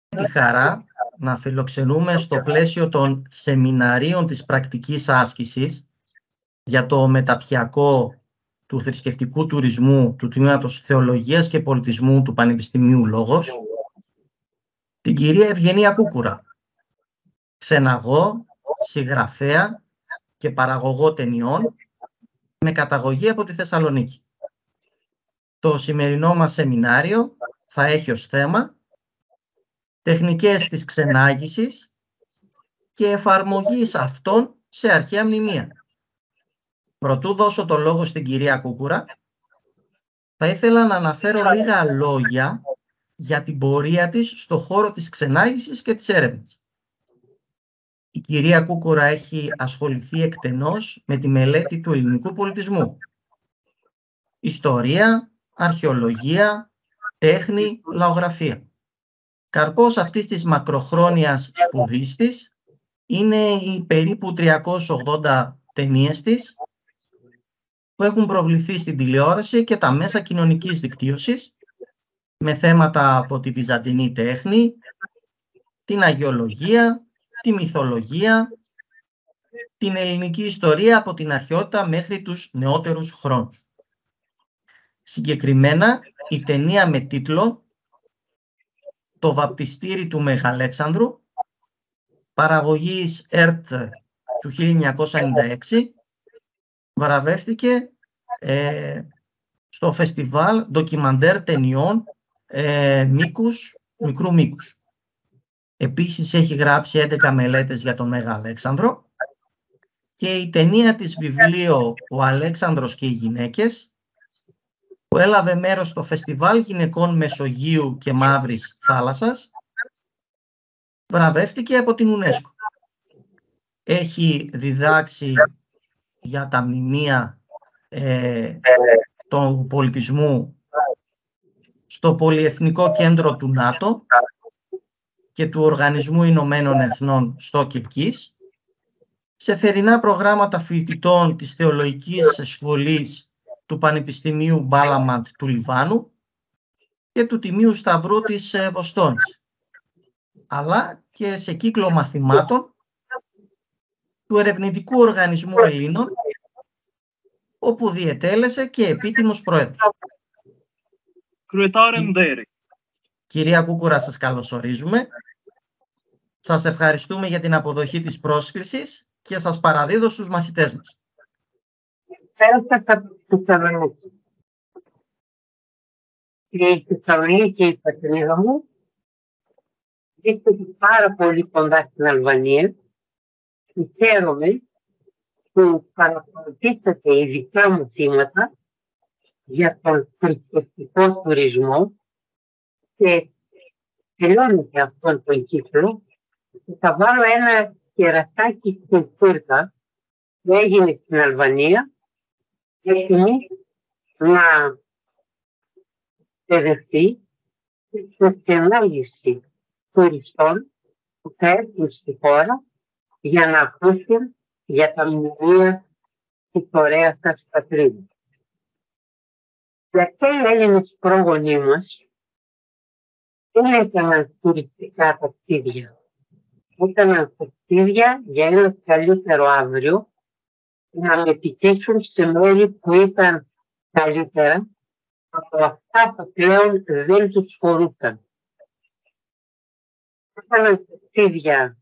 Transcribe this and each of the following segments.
τη χαρά να φιλοξενούμε στο πλαίσιο των σεμιναρίων της πρακτικής άσκησης για το Μεταπτυχιακό του Θρησκευτικού Τουρισμού του Τμήματος Θεολογίας και Πολιτισμού του Πανεπιστημίου Λόγος, την κυρία Ευγενια Κουκουρα, ξεναγώ, συγγραφέα και παραγωγό ταινιών με καταγωγή από τη Θεσσαλονίκη. Το σημερινό μας σεμινάριο θα έχει ως θέμα τεχνικές της ξενάγησης και εφαρμογής αυτών σε αρχαία μνημεία. Προτού δώσω το λόγο στην κυρία Κουκουρα, θα ήθελα να αναφέρω λίγα λόγια για την πορεία της στο χώρο της ξενάγησης και της έρευνας. Η κυρία Κουκουρα έχει ασχοληθεί εκτενώς με τη μελέτη του ελληνικού πολιτισμού. Ιστορία, αρχαιολογία, τέχνη, λαογραφία. Καρπός αυτής της μακροχρόνιας σπουδής της είναι οι περίπου 380 ταινίες της που έχουν προβληθεί στην τηλεόραση και τα μέσα κοινωνικής δικτύωσης με θέματα από τη βυζαντινή τέχνη, την αγιολογία, τη μυθολογία, την ελληνική ιστορία από την αρχαιότητα μέχρι τους νεότερους χρόνους. Συγκεκριμένα, η ταινία με τίτλο «Το βαπτιστήρι του Μεγαλέξανδρου», παραγωγής ΕΡΤ του 1996, βραβεύτηκε στο φεστιβάλ ντοκιμαντέρ ταινιών μικρού μήκους. Επίσης έχει γράψει 11 μελέτες για τον Μέγα Αλέξανδρο και η ταινία της βιβλίο «Ο Αλέξανδρος και οι γυναίκες», που έλαβε μέρος στο Φεστιβάλ Γυναικών Μεσογείου και Μαύρης Θάλασσας, βραβεύτηκε από την UNESCO. Έχει διδάξει για τα μνημεία του πολιτισμού στο Πολυεθνικό Κέντρο του ΝΑΤΟ και του Οργανισμού Ηνωμένων Εθνών στο Κιλκής, σε θερινά προγράμματα φοιτητών της Θεολογικής Σχολής του Πανεπιστημίου Μπάλαμαντ του Λιβάνου και του Τιμίου Σταυρού της Βοστόνης, αλλά και σε κύκλο μαθημάτων του Ερευνητικού Οργανισμού Ελλήνων, όπου διετέλεσε και επίτιμος πρόεδρος. Κυρία Κουκουρα, σας καλωσορίζουμε. Σας ευχαριστούμε για την αποδοχή της πρόσκλησης και σας παραδίδω στους μαθητές μας. Πέρασα στη Θεσσαλονίκη. Και η Θεσσαλονίκη, η πατρίδα μου, βρίσκεται πάρα πολύ κοντά στην Αλβανία και χαίρομαι που παρακολουθήσατε ειδικά μου θύματα για τον θρησκευτικό τουρισμό και τελειώνεται αυτόν τον κύκλο και θα βάλω ένα κερατάκι στην τούρτα που έγινε στην Αλβανία έτοιμη να εκπαιδευτεί σε ξενάγηση τουριστών που θα έρθουν στη χώρα για να ακούσουν για τα μνημεία της ωραίας σας πατρίδας. Γιατί οι Έλληνες πρόγονοί μας δεν έκαναν τουριστικά ταξίδια. Έκαναν ταξίδια για ένα καλύτερο αύριο, να μετικήσουν σε μέρη που ήταν καλύτερα από αυτά που πλέον δεν τους χωρούσαν. Έκαναν ταξίδια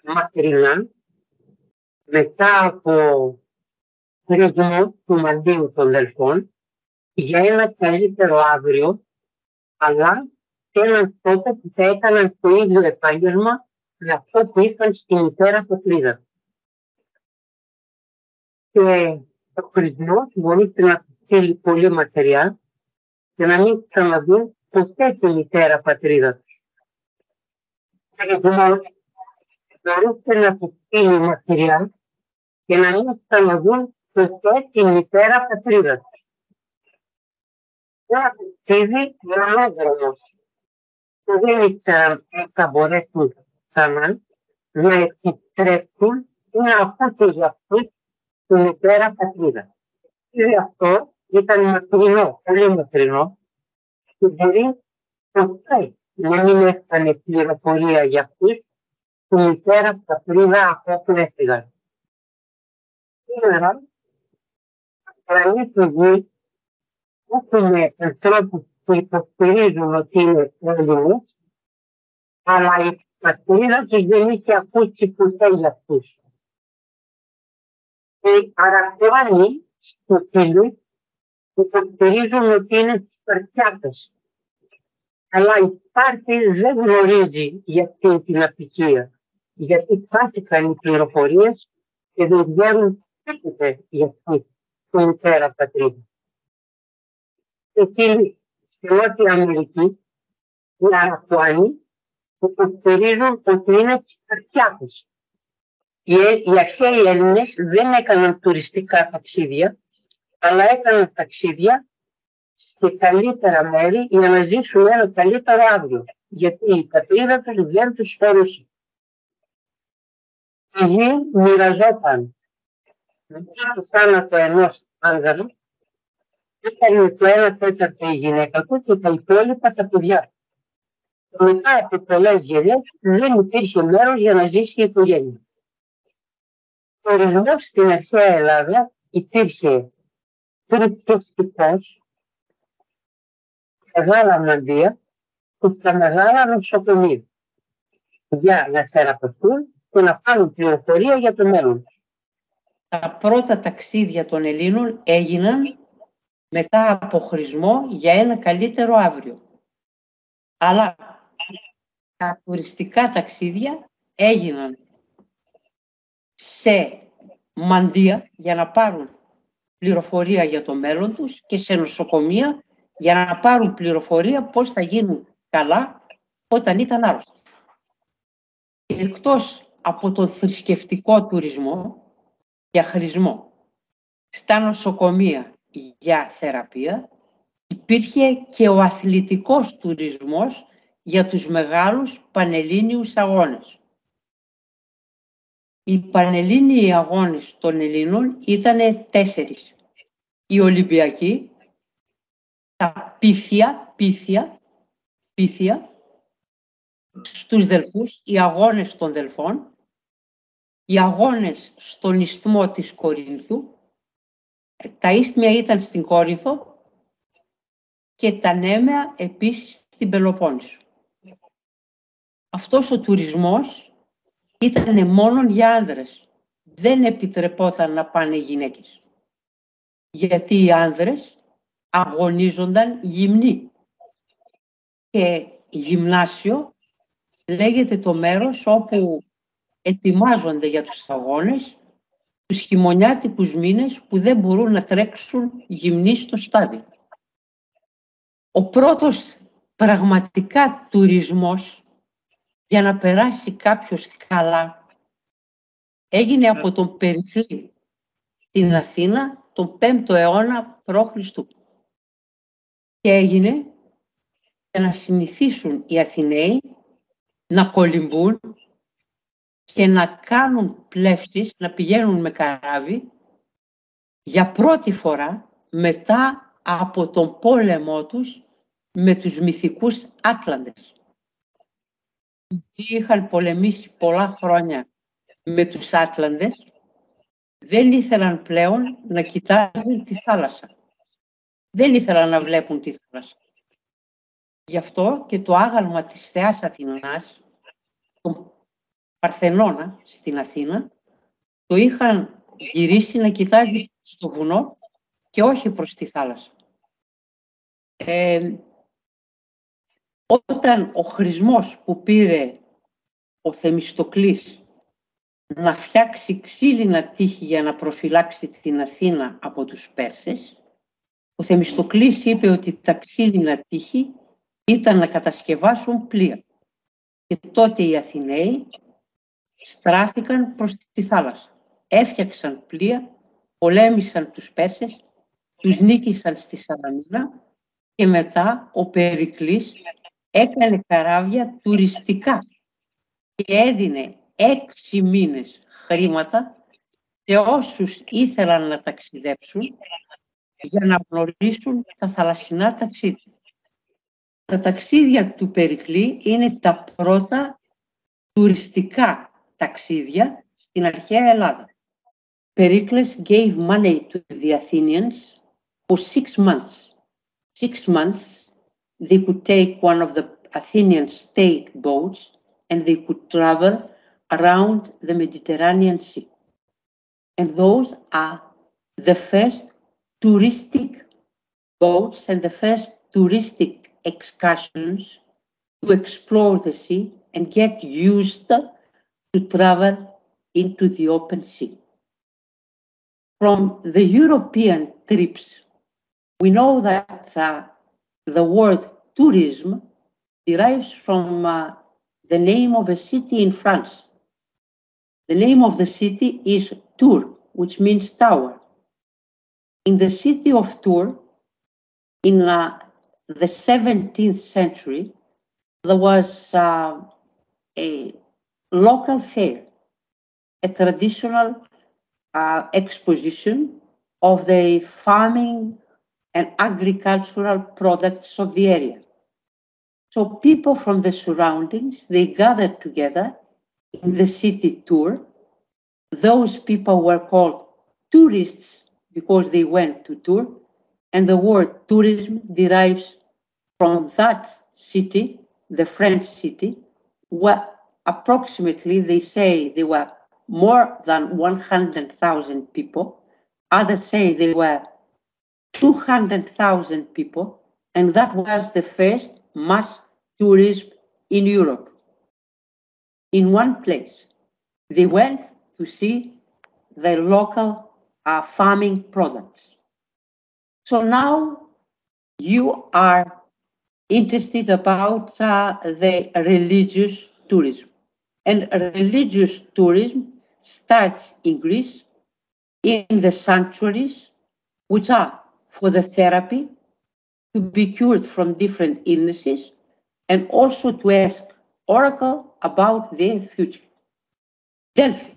μακρινά, μετά από θρησκευτικό του μαντίου των Δελφών, για ένα καλύτερο αύριο, αλλά σε έναν τόπο που θα έκαναν το ίδιο επάγγελμα με αυτό που είχαν στη μητέρα πατρίδα. Και ο Χριστός μπορούσε να τους στείλει πολύ μακριά και να μην ξαναδούν ποτέ τη μητέρα πατρίδα τους. Ο Χριστός μπορούσε να τους στείλει μακριά και να μην ξαναδούν ποτέ τη μητέρα πατρίδα τους. Ένα ταξίδι μονόδρομος που δεν ήξεραν αν θα μπορέσουν ξανά να επιτρέψουν ή να ακούσουν για αυτούς τη μητέρα πατρίδα. Και αυτό ήταν μακρινό, πολύ μακρινό και μπορεί ποτέ να μην έφτανε πληροφορία για αυτούς που μητέρα πατρίδα από όπου έφυγαν. Σήμερα, πλανήτη Γη, έχουμε ανθρώπους που υποστηρίζουν ότι είναι Έλληνες, αλλά η πατρίδα τους δεν είχε ακούσει ποτέ για αυτούς. Οι Αρακτιάνοι στο Φίλου υποστηρίζουν ότι είναι Σπαρτιάτες. Αλλά η Σπάρτη δεν γνωρίζει για αυτή την ατυχία, γιατί χάθηκαν οι πληροφορίες και δεν βγαίνουν τίποτε για αυτή την μητέρα πατρίδα. Εκεί στη Νότια Αμερική, οι Αρακτιάνοι υποστηρίζουν ότι είναι Σπαρτιάτες. Οι αρχαίοι Έλληνες δεν έκαναν τουριστικά ταξίδια, αλλά έκαναν ταξίδια σε καλύτερα μέρη για να ζήσουν ένα καλύτερο αύριο. Γιατί η πατρίδα τους δεν τους χωρούσε. Η γη μοιραζόταν. Μετά το θάνατο ενός άνδρα, ήταν το 1/4 η γυναίκα του και τα υπόλοιπα τα παιδιά. Μετά από πολλές γενιές δεν υπήρχε μέρος για να ζήσει η οικογένεια. Ο τουρισμός στην αρχαία Ελλάδα υπήρχε θρησκευτικός, μεγάλα μαντεία και στα μεγάλα νοσοκομεία για να θεραπευτούν και να πάρουν πληροφορία για το μέλλον τους. Τα πρώτα ταξίδια των Ελλήνων έγιναν μετά από χρησμό για ένα καλύτερο αύριο. Αλλά τα τουριστικά ταξίδια έγιναν σε μαντεία για να πάρουν πληροφορία για το μέλλον τους και σε νοσοκομεία για να πάρουν πληροφορία πώς θα γίνουν καλά όταν ήταν άρρωστοι. Και εκτός από τον θρησκευτικό τουρισμό για χρησμό στα νοσοκομεία για θεραπεία, υπήρχε και ο αθλητικός τουρισμός για τους μεγάλους πανελλήνιους αγώνες. Οι πανελλήνιοι αγώνες των Ελλήνων ήταν 4. Οι Ολυμπιακοί, τα πίθια, στους Δελφούς, οι αγώνες των Δελφών, οι αγώνες στον ισθμό της Κορίνθου, τα ίσθμια ήταν στην Κόρινθο και τα νέμαια επίσης στην Πελοπόννησο. Αυτός ο τουρισμός ήταν μόνο για άνδρες. Δεν επιτρεπόταν να πάνε οι γυναίκες. Γιατί οι άνδρες αγωνίζονταν γυμνοί. Και γυμνάσιο λέγεται το μέρος όπου ετοιμάζονται για τους αγώνες τους χειμωνιάτικους μήνες που δεν μπορούν να τρέξουν γυμνοί στο στάδιο. Ο πρώτος πραγματικά τουρισμός για να περάσει κάποιος καλά έγινε από τον Περικλή στην Αθήνα τον 5ο αιώνα π.Χ. Και έγινε για να συνηθίσουν οι Αθηναίοι να κολυμπούν και να κάνουν πλεύσεις, να πηγαίνουν με καράβι για πρώτη φορά μετά από τον πόλεμό τους με τους μυθικούς Άτλαντες. Είχαν πολεμήσει πολλά χρόνια με τους Άτλαντες, δεν ήθελαν πλέον να κοιτάζουν τη θάλασσα. Δεν ήθελαν να βλέπουν τη θάλασσα. Γι' αυτό και το άγαλμα της Θεάς Αθηνάς, τον Παρθενώνα στην Αθήνα, το είχαν γυρίσει να κοιτάζει στο βουνό και όχι προς τη θάλασσα. Όταν ο χρησμός που πήρε ο Θεμιστοκλής να φτιάξει ξύλινα τείχη για να προφυλάξει την Αθήνα από τους Πέρσες, ο Θεμιστοκλής είπε ότι τα ξύλινα τείχη ήταν να κατασκευάσουν πλοία. Και τότε οι Αθηναίοι στράφηκαν προς τη θάλασσα. Έφτιαξαν πλοία, πολέμησαν τους Πέρσες, τους νίκησαν στη Σαλαμίνα και μετά ο Περικλής έκανε καράβια τουριστικά και έδινε 6 μήνες χρήματα σε όσους ήθελαν να ταξιδέψουν για να γνωρίσουν τα θαλασσινά ταξίδια. Τα ταξίδια του Περικλή είναι τα πρώτα τουριστικά ταξίδια στην αρχαία Ελλάδα. Pericles gave money to the Athenians for 6 months. 6 months they could take one of the Athenian state boats and they could travel around the Mediterranean Sea. And those are the first touristic boats and the first touristic excursions to explore the sea and get used to travel into the open sea. From the European trips, we know that the word tourism derives from the name of a city in France. The name of the city is Tours, which means tower. In the city of Tours, in the 17th century, there was a local fair, a traditional exposition of the farming and agricultural products of the area. So people from the surroundings, they gathered together in the city Tours. Those people were called tourists because they went to Tours, and the word tourism derives from that city, the French city, where approximately they say there were more than 100,000 people. Others say there were 200,000 people, and that was the first mass tourism in Europe. In one place, they went to see the local farming products. So now you are interested about the religious tourism. And religious tourism starts in Greece in the sanctuaries, which are for the therapy, to be cured from different illnesses, and also to ask oracle about their future. Delphi,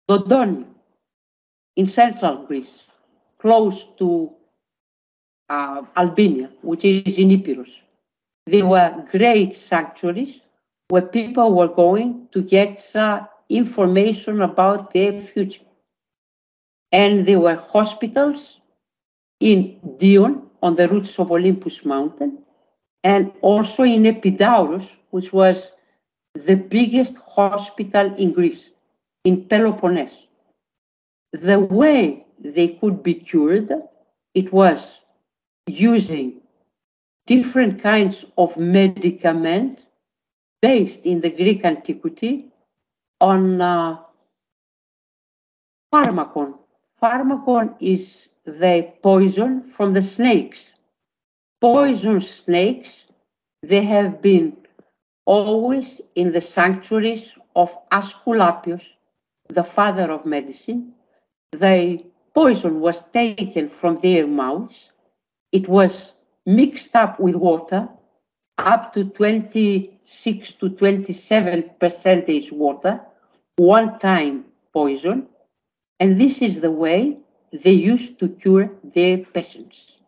Dodoni, in central Greece, close to Albania, which is in Epirus. There were great sanctuaries where people were going to get information about their future. And there were hospitals in Dion, on the roots of Olympus mountain, and also in Epidaurus, which was the biggest hospital in Greece, in Peloponnese. The way they could be cured, it was using different kinds of medicament based in the Greek antiquity on pharmakon. Pharmakon is the poison from the snakes. Poison snakes, they have been always in the sanctuaries of Asclepius, the father of medicine. The poison was taken from their mouths. It was mixed up with water, up to 26 to 27% water, one-time poison. And this is the way they used to cure their patients.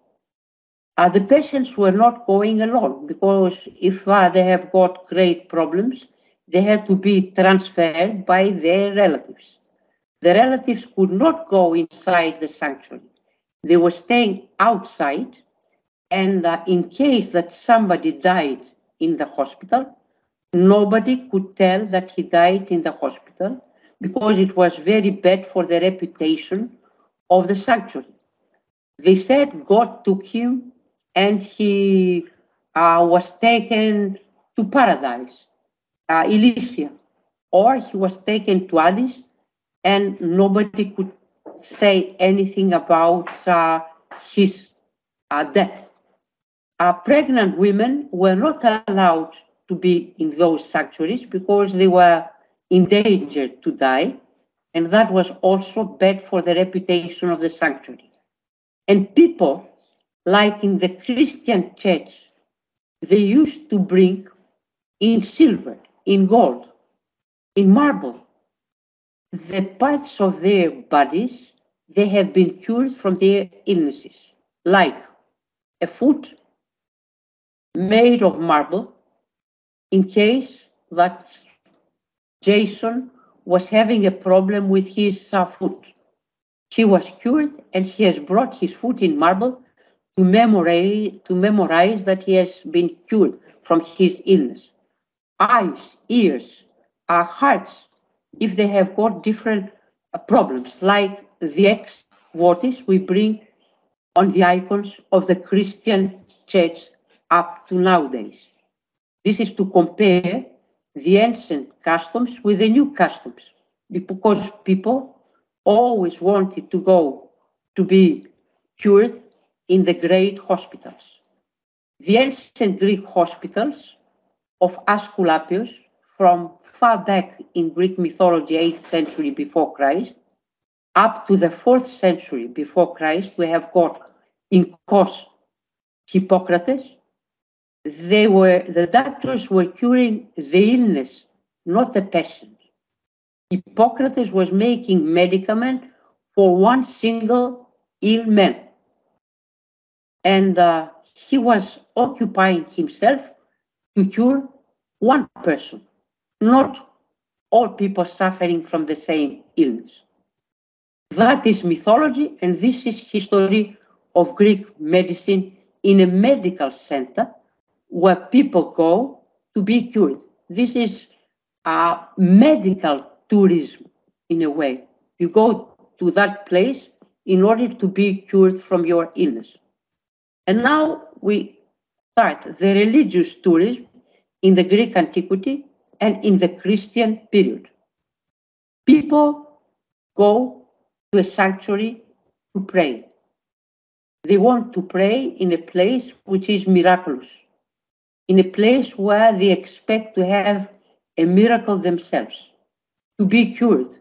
The patients were not going alone, because if they have got great problems, they had to be transferred by their relatives. The relatives could not go inside the sanctuary. They were staying outside, and in case that somebody died in the hospital, nobody could tell that he died in the hospital, because it was very bad for the reputation of the sanctuary. They said God took him and he was taken to paradise, Elysia, or he was taken to Hades, and nobody could say anything about his death. Pregnant women were not allowed to be in those sanctuaries because they were in danger to die, and that was also bad for the reputation of the sanctuary. And people, like in the Christian church, they used to bring in silver, in gold, in marble, the parts of their bodies they have been cured from their illnesses, like a foot, made of marble in case that Jason was having a problem with his foot. He was cured and he has brought his foot in marble to memorize that he has been cured from his illness. Eyes, ears, hearts, if they have got different problems, like the ex votis we bring on the icons of the Christian church up to nowadays. This is to compare the ancient customs with the new customs, because people always wanted to go to be cured in the great hospitals. The ancient Greek hospitals of Asclepius, from far back in Greek mythology, 8th century before Christ, up to the 4th century before Christ, we have got in Kos Hippocrates. The doctors were curing the illness, not the patient. Hippocrates was making medicament for one single ill man. And he was occupying himself to cure one person, not all people suffering from the same illness. That is mythology, and this is history of Greek medicine in a medical center where people go to be cured. This is medical tourism in a way. You go to that place in order to be cured from your illness. And now we start the religious tourism in the Greek antiquity and in the Christian period. People go to a sanctuary to pray. They want to pray in a place which is miraculous, in a place where they expect to have a miracle themselves, to be cured,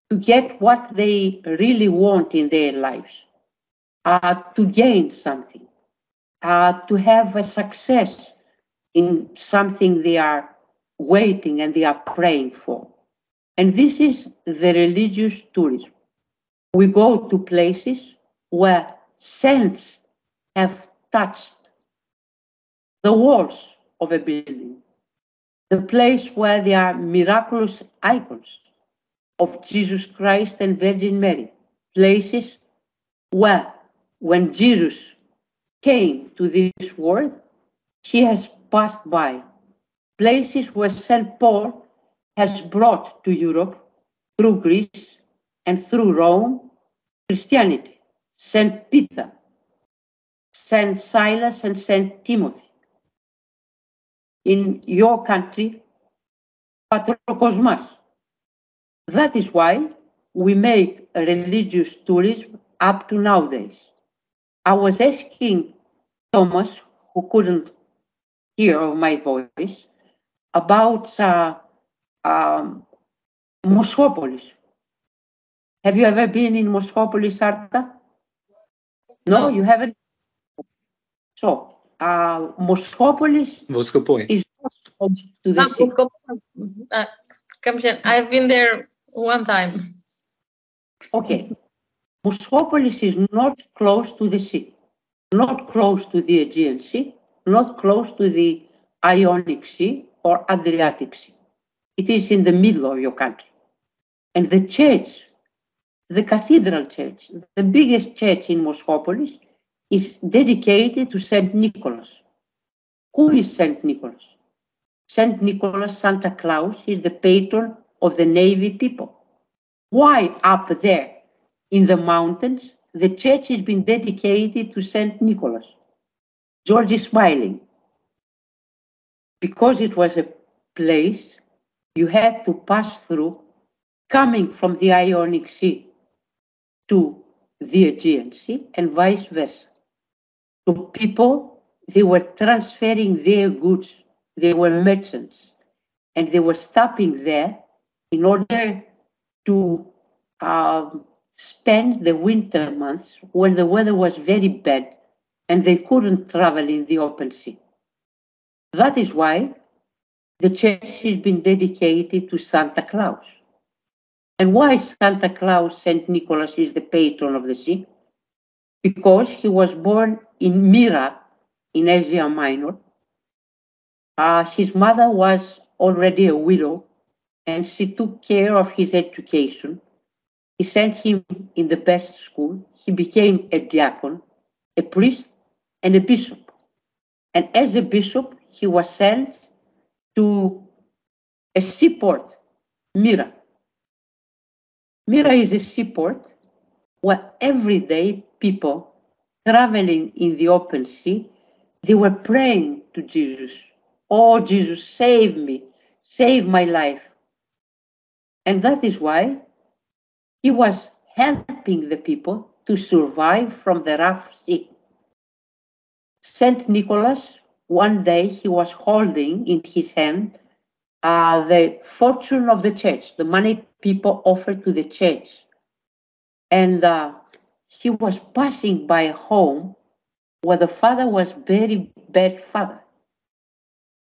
to get what they really want in their lives, to gain something, to have a success in something they are waiting and they are praying for. And this is the religious tourism. We go to places where saints have touched the walls of a building, the place where there are miraculous icons of Jesus Christ and Virgin Mary, places where when Jesus came to this world, he has passed by, places where St. Paul has brought to Europe through Greece and through Rome Christianity, St. Peter, St. Silas and St. Timothy. In your country, Patrokosmas. That is why we make religious tourism up to nowadays. I was asking Thomas, who couldn't hear of my voice, about Moschopolis. Have you ever been in Moschopolis, Arta? No, you haven't? So, Moschopolis is not close to the sea. I've been there one time. Okay. Moschopolis is not close to the sea, not close to the Aegean Sea, not close to the Ionic Sea or Adriatic Sea. It is in the middle of your country. And the church, the cathedral church, the biggest church in Moschopolis, is dedicated to St. Nicholas. Who is St. Nicholas? St. Nicholas, Santa Claus, is the patron of the Navy people. Why up there in the mountains, the church has been dedicated to St. Nicholas? George is smiling. Because it was a place you had to pass through coming from the Ionic Sea to the Aegean Sea and vice versa. So people, they were transferring their goods. They were merchants, and they were stopping there in order to spend the winter months when the weather was very bad and they couldn't travel in the open sea. That is why the church has been dedicated to Santa Claus. And why Santa Claus, St. Nicholas, is the patron of the sea? Because he was born in Myra, in Asia Minor, His mother was already a widow, and she took care of his education. He sent him in the best school. He became a diacon, a priest, and a bishop. And as a bishop, he was sent to a seaport, Myra. Myra is a seaport where every day people traveling in the open sea, they were praying to Jesus. Oh, Jesus, save me, save my life. And that is why he was helping the people to survive from the rough sea. Saint Nicholas, one day he was holding in his hand the fortune of the church, the money people offered to the church. And he was passing by a home where the father was very bad father.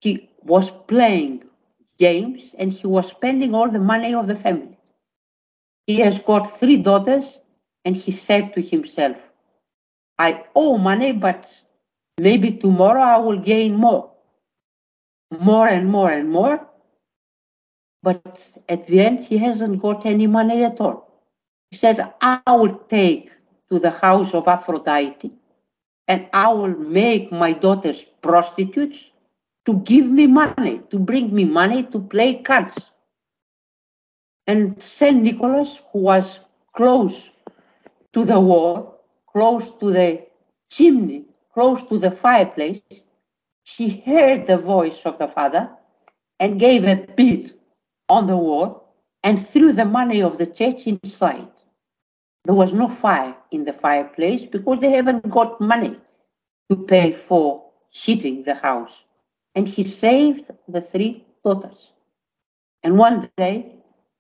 He was playing games and he was spending all the money of the family. He has got 3 daughters and he said to himself, I owe money, but maybe tomorrow I will gain more and more and more. But at the end, he hasn't got any money at all. He said, I will take to the house of Aphrodite and I will make my daughters prostitutes to give me money, to bring me money to play cards. And Saint Nicholas, who was close to the wall, close to the chimney, close to the fireplace, he heard the voice of the father and gave a beat on the wall and threw the money of the church inside. There was no fire in the fireplace because they haven't got money to pay for heating the house. And he saved the 3 daughters. And one day,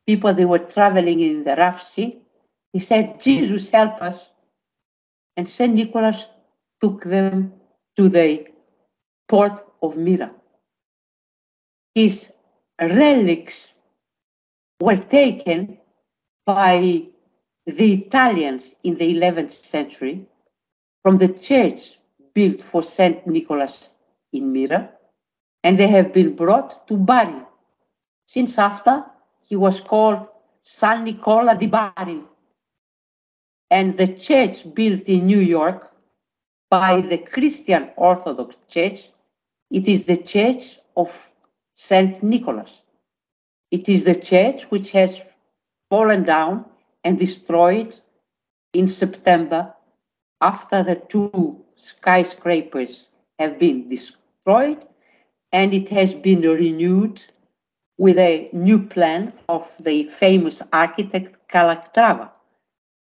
people, they were traveling in the rough sea. He said, Jesus, help us. And St. Nicholas took them to the port of Myra. His relics were taken by the Italians in the 11th century from the church built for St. Nicholas in Myra, and they have been brought to Bari. Since after, he was called San Nicola di Bari. And the church built in New York by the Christian Orthodox Church, it is the Church of St. Nicholas. It is the church which has fallen down and destroyed in September after the 2 skyscrapers have been destroyed, and it has been renewed with a new plan of the famous architect Calatrava.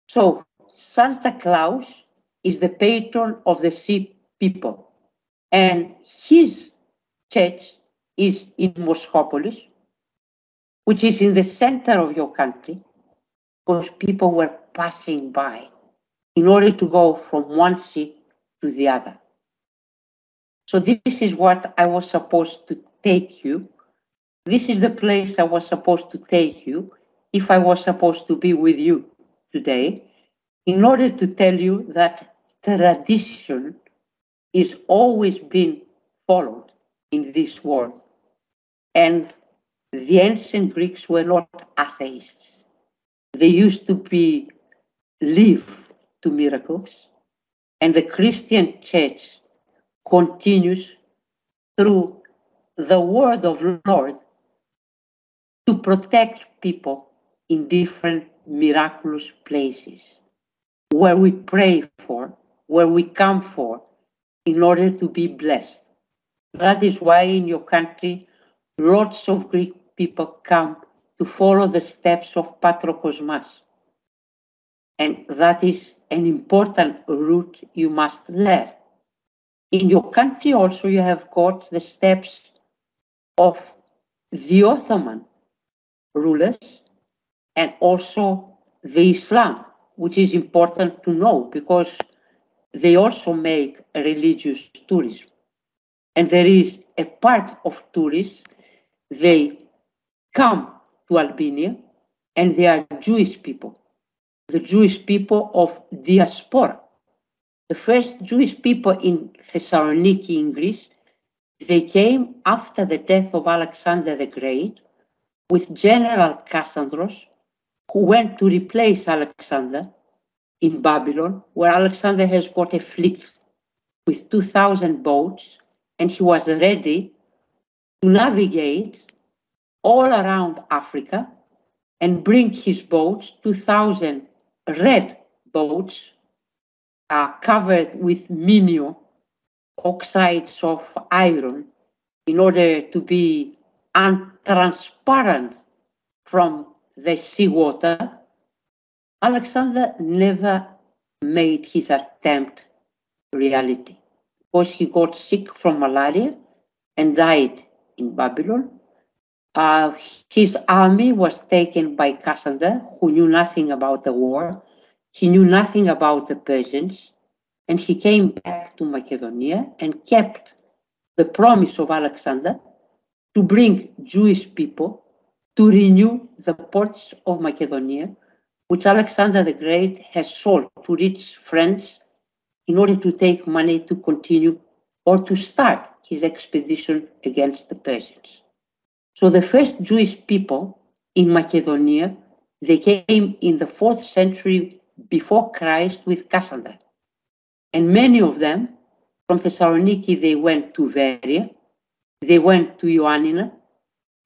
So Santa Claus is the patron of the sea people, and his church is in Moscopolis, which is in the center of your country, because people were passing by in order to go from one sea to the other. So this is what I was supposed to take you. This is the place I was supposed to take you if I was supposed to be with you today, in order to tell you that tradition is always being followed in this world. And the ancient Greeks were not atheists. They used to believe to miracles, and the Christian church continues through the word of Lord to protect people in different miraculous places where we pray for, where we come for, in order to be blessed. That is why in your country, lots of Greek people come to follow the steps of Patrokosmas. And that is an important route you must learn. In your country also you have got the steps of the Ottoman rulers and also the Islam, which is important to know because they also make religious tourism. And there is a part of tourists, they come to Albania and they are Jewish people, the Jewish people of diaspora. The first Jewish people in Thessaloniki in Greece They came after the death of Alexander the Great with General Cassandros, who went to replace Alexander in Babylon, where Alexander has got a fleet with 2,000 boats, and he was ready to navigate all around Africa and bring his boats, 2,000 red boats, covered with minio, oxides of iron, in order to be untransparent from the seawater. Alexander never made his attempt reality, because he got sick from malaria and died in Babylon. His army was taken by Cassander, who knew nothing about the war. He knew nothing about the Persians, and he came back to Macedonia and kept the promise of Alexander to bring Jewish people to renew the ports of Macedonia, which Alexander the Great has sold to rich friends in order to take money to continue or to start his expedition against the Persians. So the first Jewish people in Macedonia, they came in the 4th century before Christ with Cassander. And many of them, from Thessaloniki, they went to Veria, they went to Ioannina,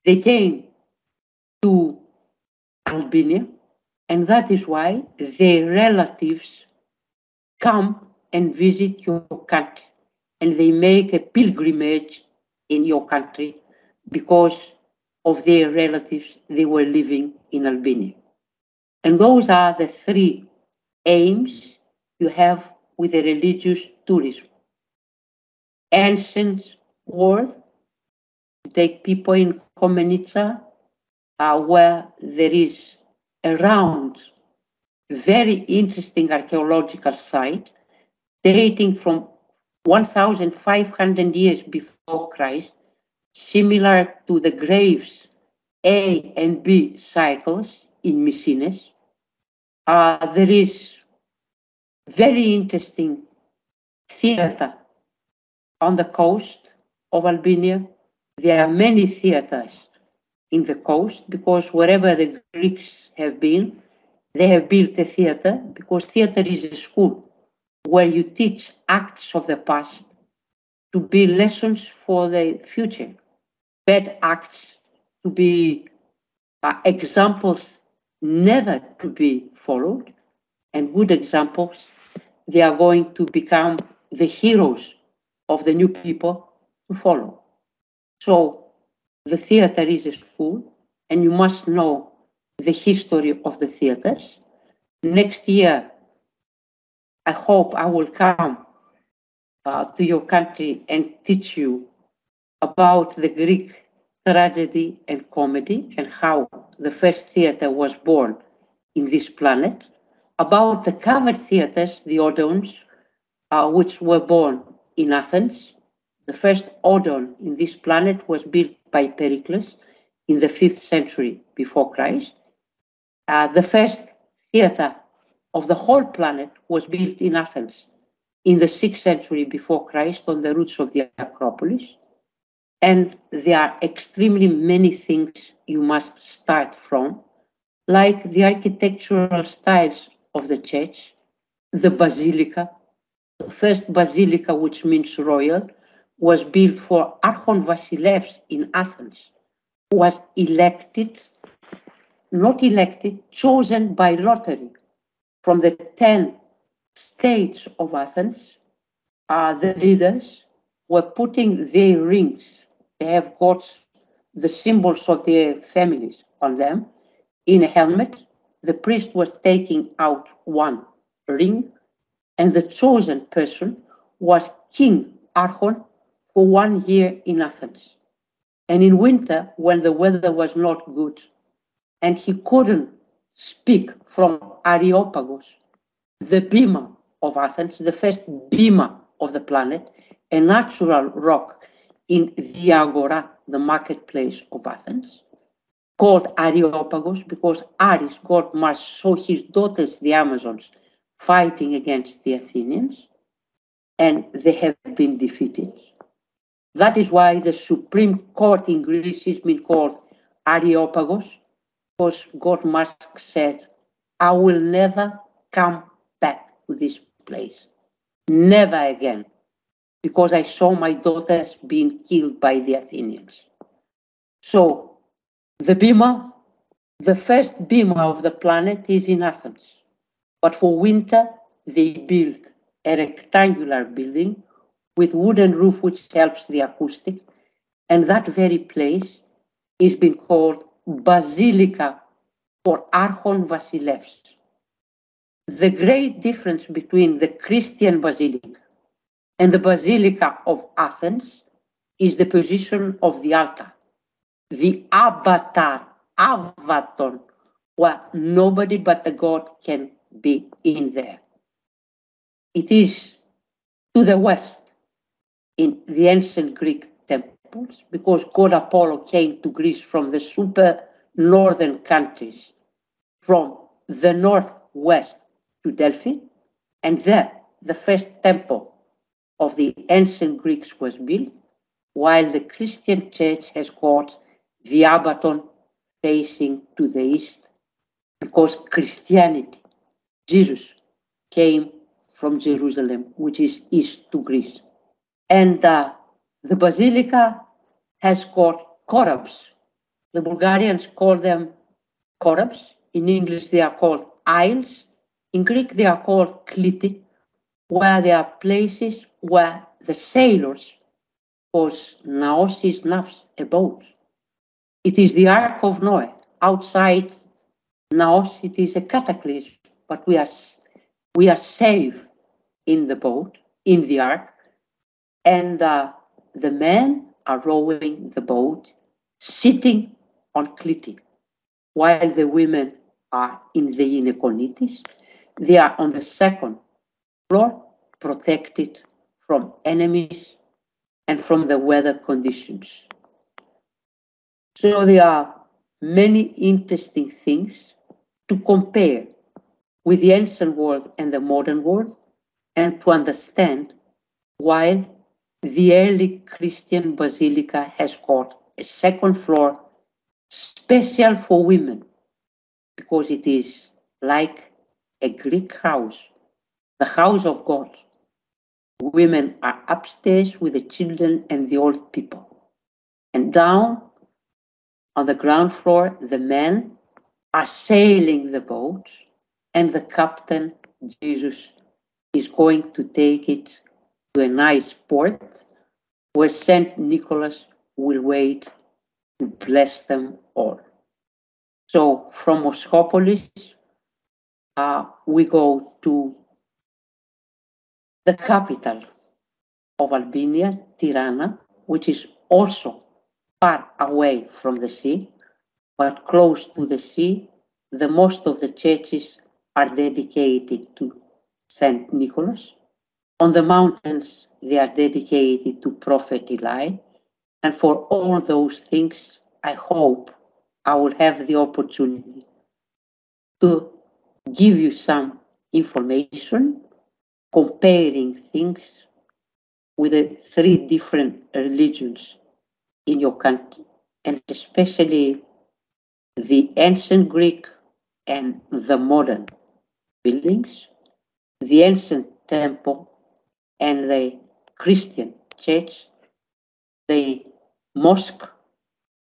they came to Albania, and that is why their relatives come and visit your country, and they make a pilgrimage in your country because of their relatives they were living in Albania. And those are the three aims you have with a religious tourism. Ancient world, to take people in Komenica, where there is a round, very interesting archaeological site dating from 1,500 years before Christ, similar to the graves A and B cycles in Mycenae. There is very interesting theater on the coast of Albania. There are many theaters in the coast, because wherever the Greeks have been, they have built a theater, because theater is a school where you teach acts of the past to be lessons for the future, bad acts to be examples never to be followed, and good examples, they are going to become the heroes of the new people to follow. So the theater is a school, and you must know the history of the theaters. Next year, I hope I will come to your country and teach you about the Greek tragedy and comedy and how the first theater was born in this planet, about the covered theaters, the Odeons, which were born in Athens. The first Odeon in this planet was built by Pericles in the 5th century before Christ. The first theater of the whole planet was built in Athens in the 6th century before Christ on the roots of the Acropolis. And there are extremely many things you must start from, like the architectural styles of the church, the basilica. The first basilica, which means royal, was built for Archon Vasilevs in Athens, who was chosen by lottery from the 10 states of Athens. The leaders were putting their rings, they have got the symbols of their families on them, in a helmet. The priest was taking out one ring, and the chosen person was King Archon for 1 year in Athens. And in winter, when the weather was not good, and he couldn't speak from Areopagus, the bema of Athens, the first bema of the planet, a natural rock in the Agora, the marketplace of Athens, called Areopagus because Ares, god Mars, saw his daughters, the Amazons, fighting against the Athenians, and they have been defeated. That is why the Supreme Court in Greece has been called Areopagos, because God must said, I will never come back to this place. Never again, because I saw my daughters being killed by the Athenians. So the bima, the first bima of the planet is in Athens. But for winter, they built a rectangular building with wooden roof, which helps the acoustic. And that very place is being called Basilica for Archon Vasilevs. The great difference between the Christian basilica and the Basilica of Athens is the position of the altar. The avatar, where nobody but the God can be in there. It is to the west in the ancient Greek temples, because God Apollo came to Greece from the super northern countries, from the northwest to Delphi, and there the first temple of the ancient Greeks was built, while the Christian church has got the Abaton facing to the east, because Christianity, Jesus, came from Jerusalem, which is east to Greece. And the basilica has got korabs. The Bulgarians call them korabs. In English, they are called aisles. In Greek, they are called kliti, where there are places where the sailors, because naos is navs, a boat. It is the Ark of Noah. Outside naos, it is a cataclysm, but we are safe in the boat, in the ark, and the men are rowing the boat, sitting on kliti, while the women are in the ginekonitis. They are on the second floor, protected from enemies and from the weather conditions. So there are many interesting things to compare with the ancient world and the modern world, and to understand why the early Christian basilica has got a second floor special for women, because it is like a Greek house, the house of God. Women are upstairs with the children and the old people. And down on the ground floor, the men are sailing the boat, and the captain, Jesus, is going to take it to a nice port where Saint Nicholas will wait to bless them all. So from Moscopolis, we go to the capital of Albania, Tirana, which is also far away from the sea, but close to the sea. The most of the churches are dedicated to Saint Nicholas. On the mountains, they are dedicated to Prophet Eli. And for all those things, I hope I will have the opportunity to give you some information, comparing things with the three different religions in your country, and especially the ancient Greek and the modern buildings, the ancient temple and the Christian church, the mosque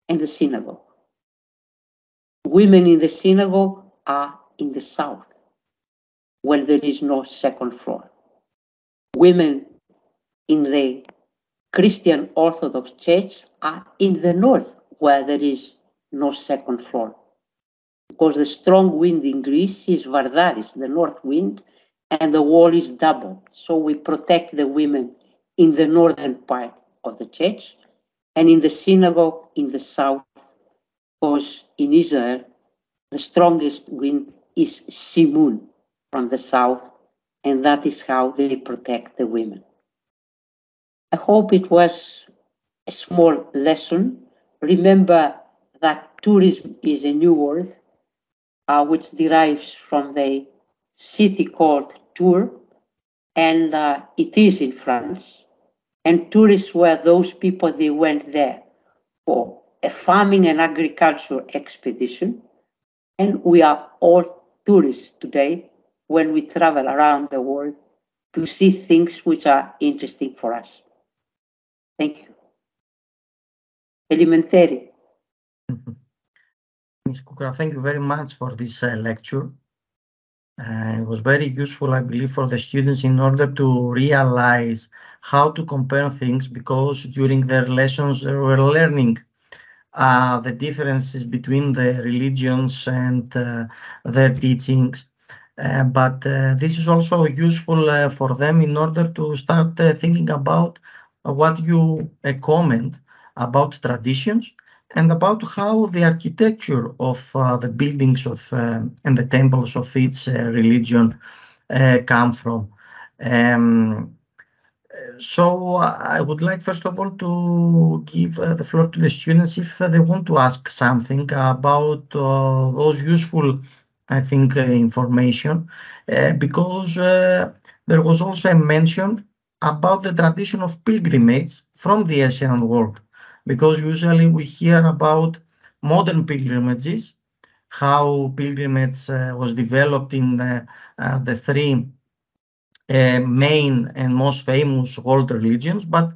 and the synagogue. Women in the synagogue are in the south, where there is no second floor. Women in the Christian Orthodox Church are in the north, where there is no second floor. Because the strong wind in Greece is Vardaris, the north wind, and the wall is double. So we protect the women in the northern part of the church, and in the synagogue in the south, because in Israel, the strongest wind is Simun from the south, and that is how they protect the women. I hope it was a small lesson. Remember that tourism is a new word, which derives from the city called Tours, and it is in France. And tourists were those people they went there for a farming and agriculture expedition. And we are all tourists today when we travel around the world to see things which are interesting for us. Thank you. Elementary. Ms. Kukura, thank you very much for this lecture. It was very useful, I believe, for the students in order to realize how to compare things, because during their lessons they were learning the differences between the religions and their teachings. But this is also useful for them in order to start thinking about what you comment about traditions and about how the architecture of the buildings of and the temples of each religion come from. So I would like, first of all, to give the floor to the students if they want to ask something about those useful, I think, information, because there was also a mention about the tradition of pilgrimage from the Asian world, because usually we hear about modern pilgrimages, how pilgrimage was developed in the three main and most famous world religions, but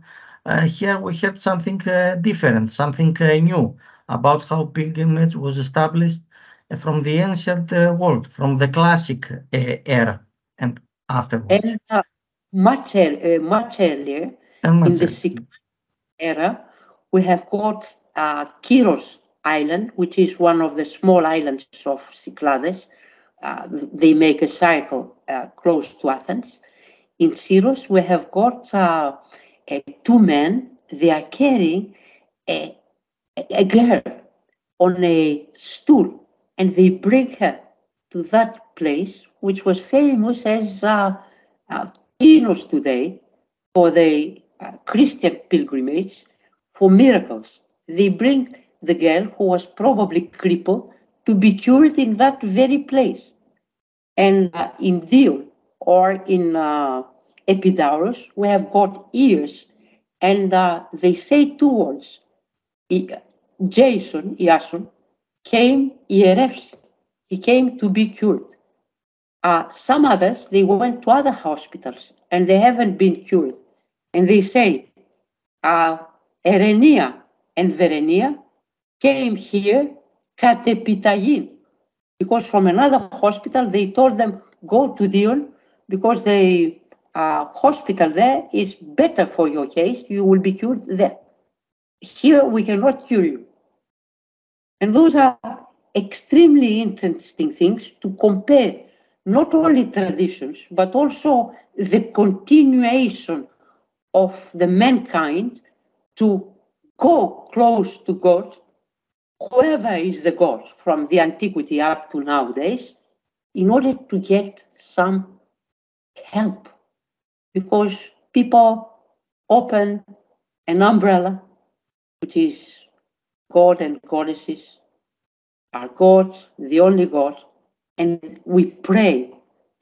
here we heard something different, something new about how pilgrimage was established from the ancient world, from the classic era and afterwards. And much earlier, in the Cyclades era, we have got Kyros Island, which is one of the small islands of Cyclades. They make a cycle close to Athens. In Syros, we have got two men. They are carrying a girl on a stool, and they bring her to that place, which was famous as Kynos today for the Christian pilgrimage for miracles. They bring the girl, who was probably crippled, to be cured in that very place. And in Dion or in Epidaurus, we have got ears, and they say two words. Iason, came ierevs. He came to be cured. Some others, they went to other hospitals and they haven't been cured. And they say, Erenia and Verenia came here katepitagin, because from another hospital they told them, go to Dion, because the hospital there is better for your case, you will be cured there. Here we cannot cure you. And those are extremely interesting things to compare, not only traditions, but also the continuation of the mankind to go close to God, whoever is the God, from the antiquity up to nowadays, in order to get some help. Because people open an umbrella, which is God and goddesses, our God, the only God, and we pray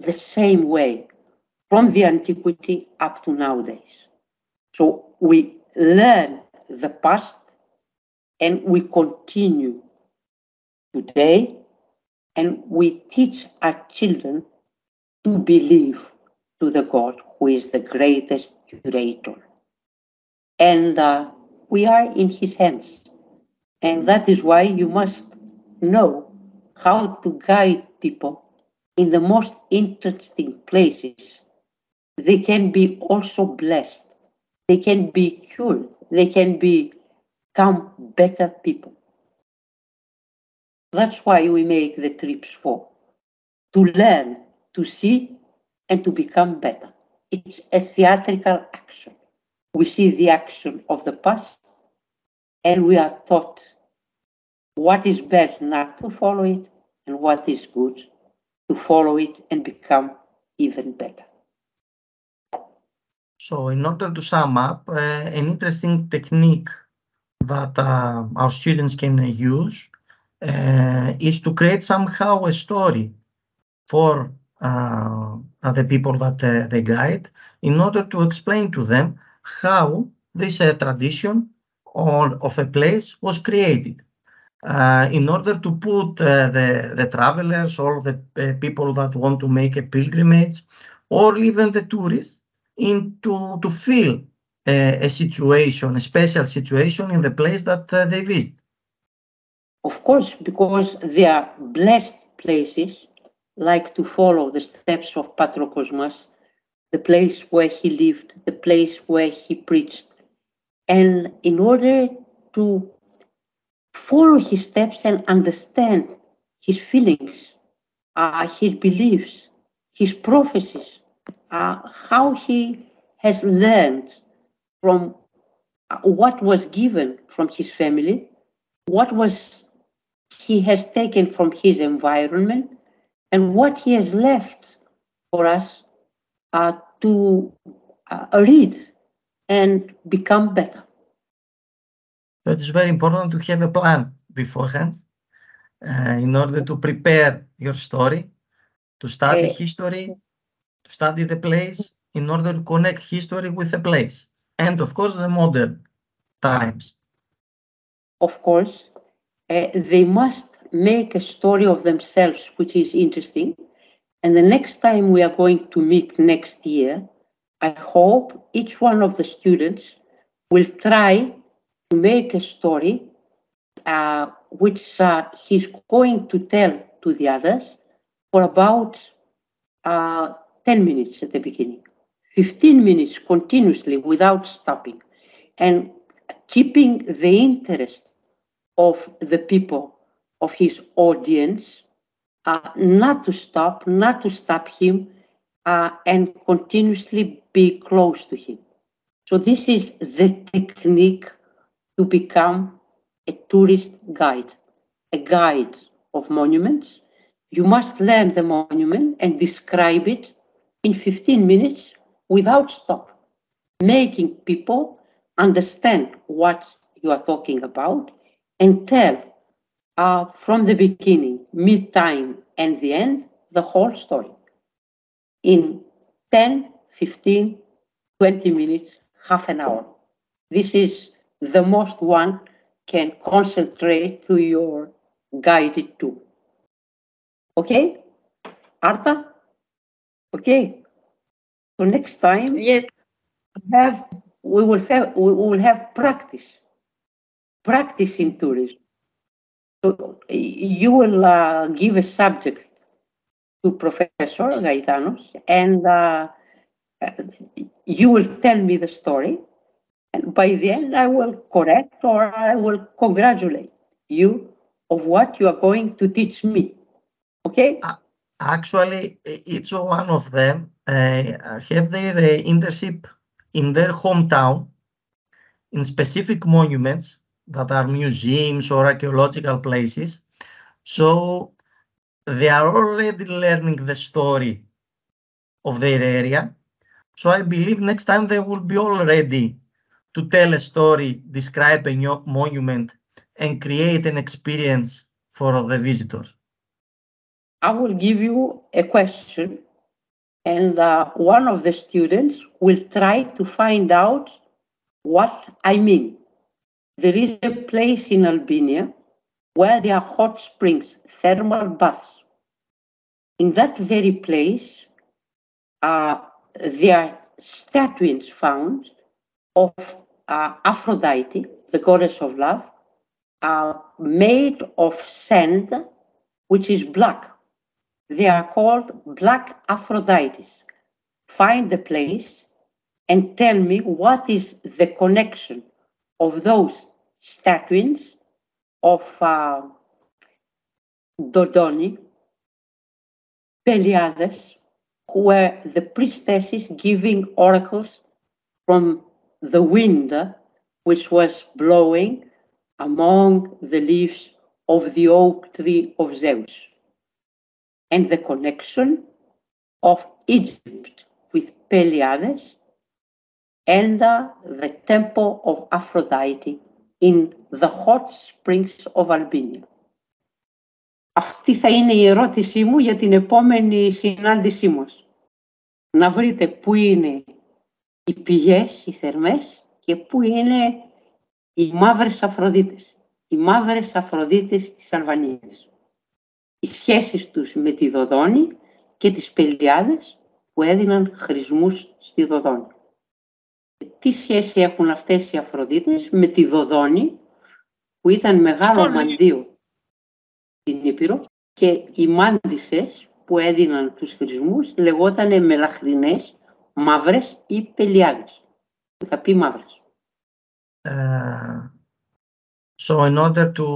the same way from the antiquity up to nowadays. So we learn the past and we continue today, and we teach our children to believe to the God who is the greatest curator. And we are in his hands. And that is why you must know how to guide people in the most interesting places. They can be also blessed. They can be cured. They can become better people. That's why we make the trips for, to learn, to see, and to become better. It's a theatrical action. We see the action of the past, and we are taught what is bad not to follow it, and what is good to follow it and become even better. So in order to sum up, an interesting technique that our students can use is to create somehow a story for the people that they guide, in order to explain to them how this tradition of a place was created in order to put the travelers or the people that want to make a pilgrimage or even the tourists to feel a situation, a special situation in the place that they visit. Of course, because they are blessed places, like to follow the steps of Patrokosmas, the place where he lived, the place where he preached. And in order to follow his steps and understand his feelings, his beliefs, his prophecies, how he has learned from what was given from his family, what he has taken from his environment, and what he has left for us to read and become better. So it is very important to have a plan beforehand in order to prepare your story, to study history, to study the place, in order to connect history with the place, and of course the modern times. Of course, they must make a story of themselves, which is interesting. And the next time we are going to meet next year, I hope each one of the students will try to make a story which he's going to tell to the others for about 10 minutes at the beginning, 15 minutes continuously without stopping, and keeping the interest of the people, of his audience, not to stop him, and continuously be close to him. So this is the technique to become a tourist guide, a guide of monuments. You must learn the monument and describe it in 15 minutes without stop, making people understand what you are talking about and tell from the beginning, mid-time, and the end, the whole story in 10, 15, 20 minutes, half an hour. This is the most one can concentrate to your guided tour. Okay, Arta? Okay. So next time, Yes. we will have practice in tourism. So you will give a subject to Professor Gaetanos, and you will tell me the story. And by the end, I will correct or I will congratulate you of what you are going to teach me. Okay? Actually, each one of them have their internship in their hometown in specific monuments that are museums or archaeological places. So they are already learning the story of their area. So I believe next time they will be all ready to tell a story, describe a new monument, and create an experience for the visitors. I will give you a question, and one of the students will try to find out what I mean. There is a place in Albania where there are hot springs, thermal baths. In that very place, there are statues found of Aphrodite, the goddess of love, made of sand, which is black. They are called black Aphrodites. Find the place and tell me what is the connection of those statues of Dodoni, Peliades, who were the priestesses giving oracles from the wind which was blowing among the leaves of the oak tree of Zeus, and the connection of Egypt with Peliades and the temple of Aphrodite in the hot springs of Albania. Αυτή θα είναι η ερώτησή μου για την επόμενη συνάντησή μας. Να βρείτε πού είναι οι πηγές, οι θερμές και πού είναι οι μαύρες Αφροδίτες. Οι μαύρες Αφροδίτες της Αλβανίας. Οι σχέσεις τους με τη Δοδόνη και τις Πελιάδες που έδιναν χρησμούς στη Δοδόνη. Τι σχέση έχουν αυτές οι Αφροδίτες με τη Δοδόνη που ήταν μεγάλο μαντίο στην Ήπειρο και οι μάντισσες που έδιναν τους χρησμούς λεγότανε μελαχρινές, μαύρες ή Πελιάδες, που θα πει μαύρες. So in order to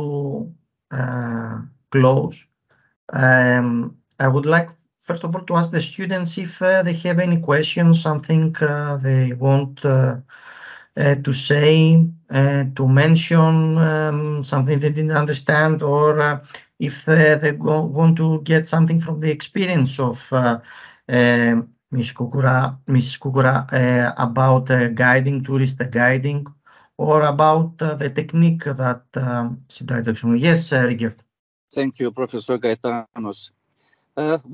close, I would like first of all to ask the students if they have any questions, something they want to say, to mention, something they didn't understand, or if they want to get something from the experience of Mrs. Κουκουρα about guiding, tourist guiding, or about the technique that she tried to explain. Yes, Rigert. Thank you, Professor Gaetanos.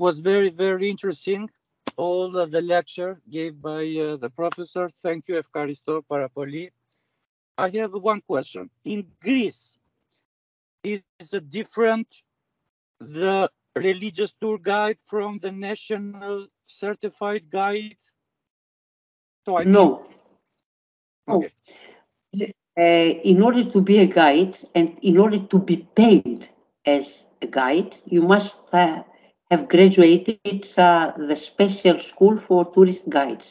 Was very, very interesting. All the lecture gave by the professor. Thank you, Efkaristo Parapoli. I have one question. In Greece, is it different the religious tour guide from the national certified guide? So No. Okay. In order to be a guide and in order to be paid as a guide, you must have graduated the special school for tourist guides,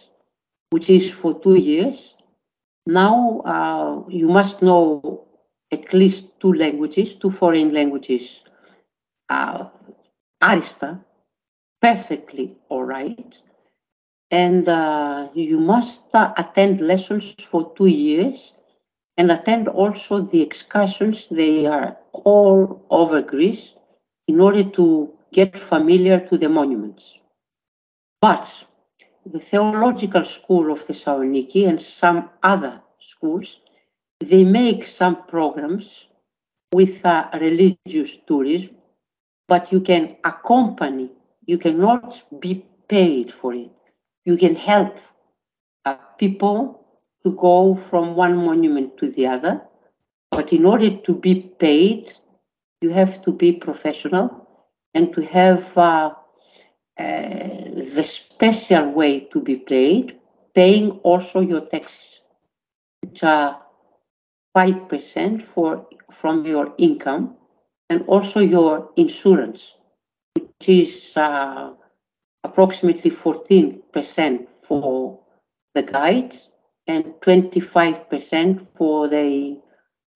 which is for 2 years. Now you must know at least 2 languages, 2 foreign languages, arista, perfectly all right. And you must attend lessons for 2 years and attend also the excursions. They are all over Greece in order to get familiar to the monuments. But the Theological School of Thessaloniki and some other schools, they make some programs with religious tourism, but you can accompany, you cannot be paid for it. You can help people to go from one monument to the other, but in order to be paid, you have to be professional and to have the special way to be paid, paying also your taxes, which are 5% from your income, and also your insurance, which is approximately 14% for the guides and 25% for the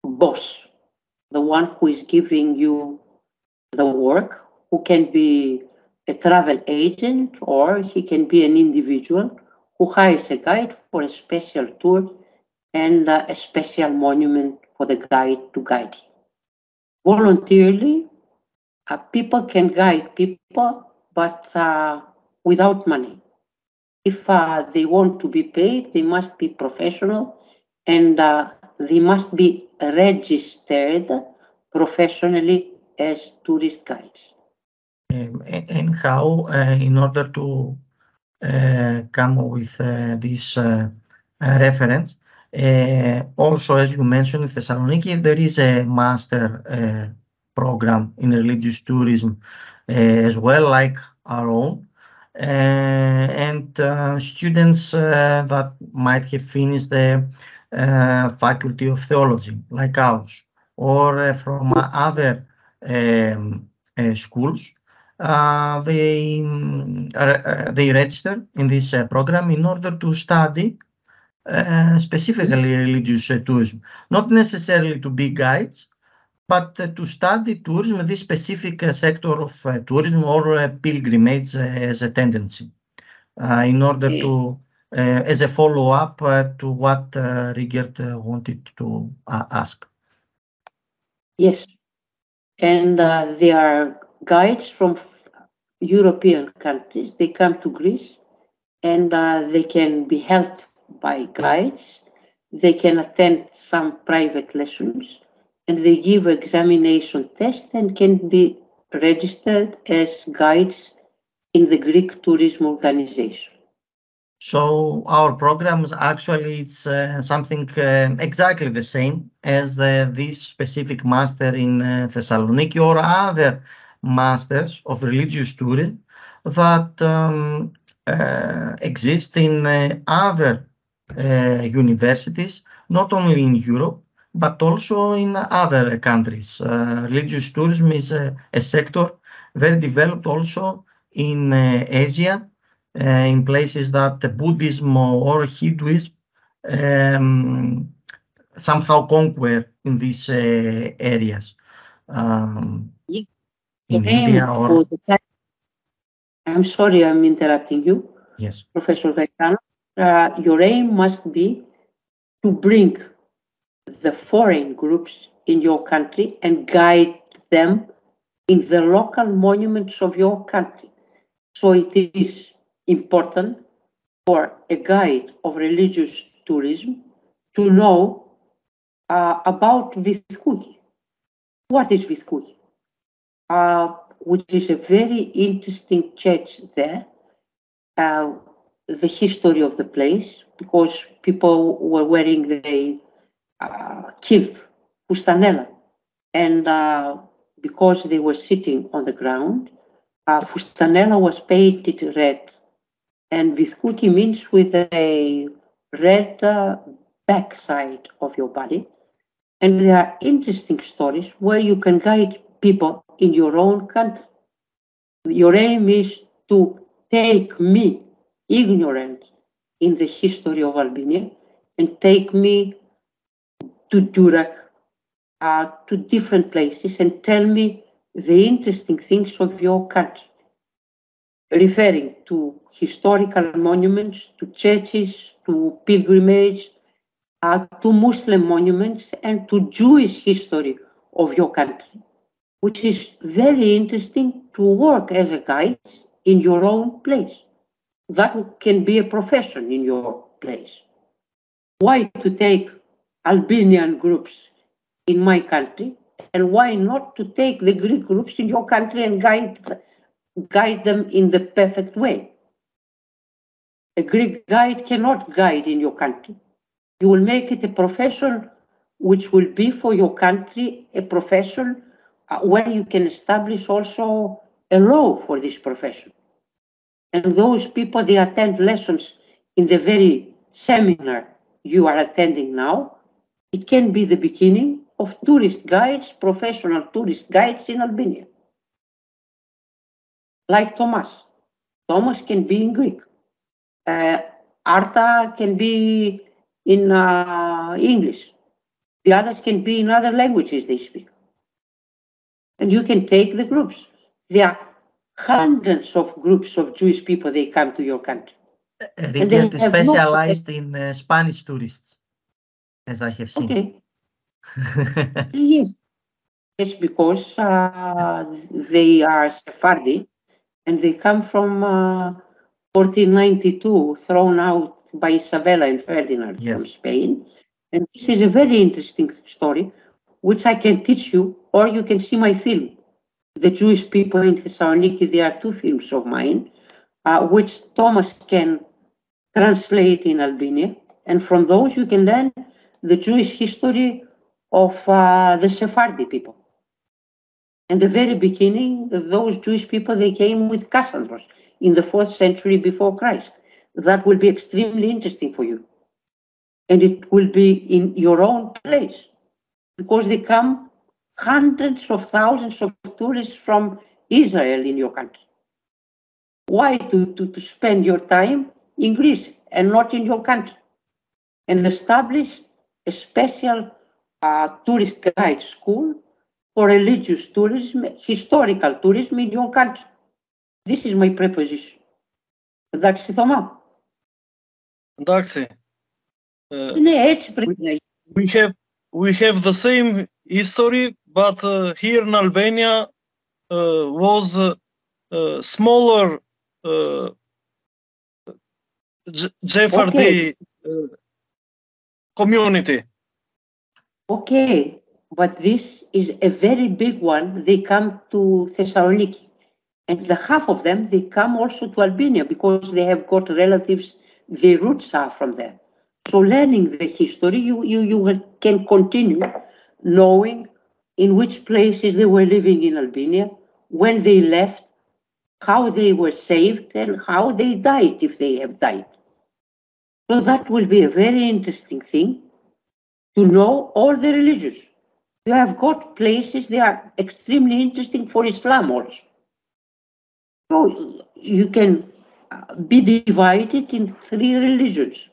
boss, the one who is giving you the work, who can be a travel agent or he can be an individual who hires a guide for a special tour and a special monument for the guide to guide him. Voluntarily, people can guide people, but without money. If they want to be paid, they must be professional and they must be registered professionally as tourist guides. And how, in order to come with this reference, also, as you mentioned, in Thessaloniki, there is a master program in religious tourism as well, like our own. And students that might have finished the faculty of theology, like ours, or from other schools, they register in this program in order to study specifically religious tourism, not necessarily to be guides, but to study tourism, this specific sector of tourism or pilgrimage as a tendency, in order to, as a follow-up to what Rigert wanted to ask. Yes, and they are guides from European countries. They come to Greece and they can be helped by guides. They can attend some private lessons and they give examination tests and can be registered as guides in the Greek tourism organization. So our programs actually it's something exactly the same as this specific master in Thessaloniki or other masters of religious tourism that exist in other universities, not only in Europe, but also in other countries. Religious tourism is a sector very developed also in Asia, in places that Buddhism or Hinduism somehow conquer in these areas. In India or... I'm sorry, I'm interrupting you. Yes. Professor Gaetano. Your aim must be to bring the foreign groups in your country and guide them in the local monuments of your country. So it is important for a guide of religious tourism to know about Vithkuki. What is Vithkuki? Which is a very interesting church there. The history of the place, because people were wearing the kilt, fustanella, and because they were sitting on the ground, fustanella was painted red, and Vithkuki means with a red backside of your body. And there are interesting stories where you can guide people in your own country. Your aim is to take me, ignorant in the history of Albania, and take me to Durak, to different places, and tell me the interesting things of your country, referring to historical monuments, to churches, to pilgrimage, to Muslim monuments, and to Jewish history of your country, which is very interesting to work as a guide in your own place. That can be a profession in your place. Why to take Albanian groups in my country, and why not to take the Greek groups in your country and guide them in the perfect way? A Greek guide cannot guide in your country. You will make it a profession which will be for your country a profession where you can establish also a law for this profession. And those people, they attend lessons in the very seminar you are attending now. It can be the beginning of tourist guides, professional tourist guides in Albania. Like Thomas. Thomas can be in Greek. Arta can be in English. The others can be in other languages they speak. And you can take the groups. There are hundreds of groups of Jewish people, they come to your country. Regent is specialized in Spanish tourists, as I have seen. Okay. Yes. Yes, because they are Sephardi, and they come from 1492, thrown out by Isabella and Ferdinand from Spain. And this is a very interesting story, which I can teach you, or you can see my film. The Jewish people in Thessaloniki, there are two films of mine, which Thomas can translate in Albania. And from those, you can learn the Jewish history of the Sephardi people. In the very beginning, those Jewish people, they came with Cassandros in the 4th century before Christ. That will be extremely interesting for you. And it will be in your own place, because they come hundreds of thousands of tourists from Israel in your country. Why to spend your time in Greece and not in your country? And establish a special tourist guide school for religious tourism, historical tourism in your country. This is my proposition. Εντάξει, Θωμά. Εντάξει. Ναι, έτσι πρέπει να γίνει. We have the same history, but here in Albania was smaller Sephardi community. Okay, but this is a very big one. They come to Thessaloniki, and the half of them, they come also to Albania because they have got relatives the roots are from there. So learning the history, you can continue knowing in which places they were living in Albania, when they left, how they were saved, and how they died, if they have died. So that will be a very interesting thing to know all the religions. You have got places, they are extremely interesting for Islam also. So you can be divided in three religions.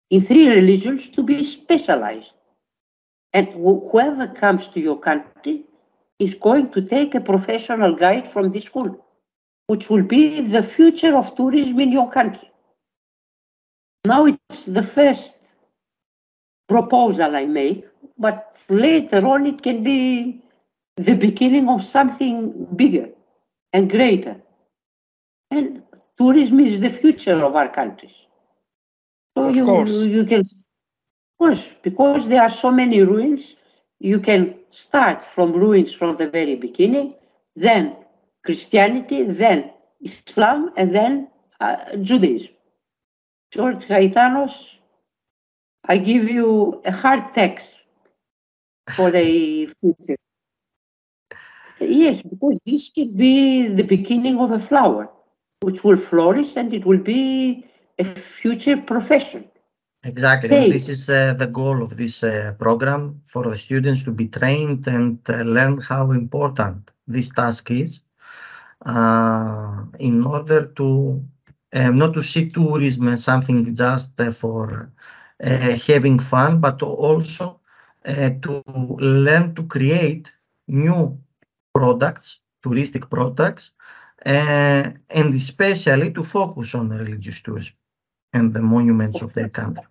In three religions to be specialized. And whoever comes to your country is going to take a professional guide from this school, which will be the future of tourism in your country. Now it's the first proposal I make, but later on it can be the beginning of something bigger and greater. And tourism is the future of our countries. So you can, of course, because there are so many ruins, you can start from ruins from the very beginning, then Christianity, then Islam, and then Judaism. George Gaetanos, I give you a hard text for the future. Yes, because this can be the beginning of a flower, which will flourish and it will be a future profession. Exactly. And this is the goal of this program, for the students to be trained and learn how important this task is, in order to not to see tourism as something just for having fun, but also to learn to create new products, touristic products, and especially to focus on religious tourism and the monuments of their country.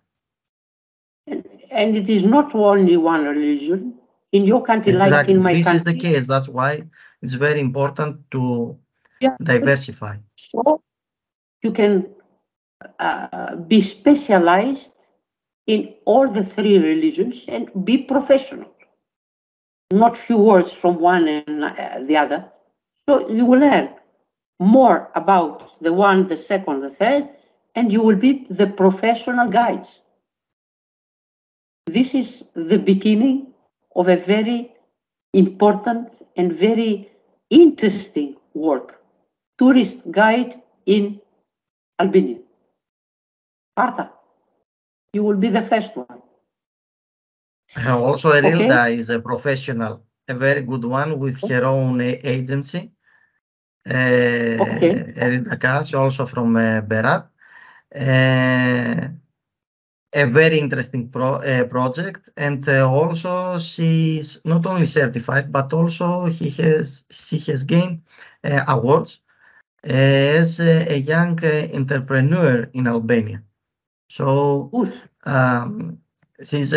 And it is not only one religion. In your country, exactly. Like in my this country. This is the case. That's why it's very important to diversify. So you can be specialized in all the three religions and be professional. Not few words from one and the other. So you will learn more about the one, the second, the third, and you will be the professional guides. This is the beginning of a very important and very interesting work. Tourist guide in Albania. Marta, you will be the first one. Also, Erilda is a professional, a very good one with her own agency. Erilda Karas, also from Berat. A very interesting project, and also she's not only certified, but also she has gained awards as a young entrepreneur in Albania. So she's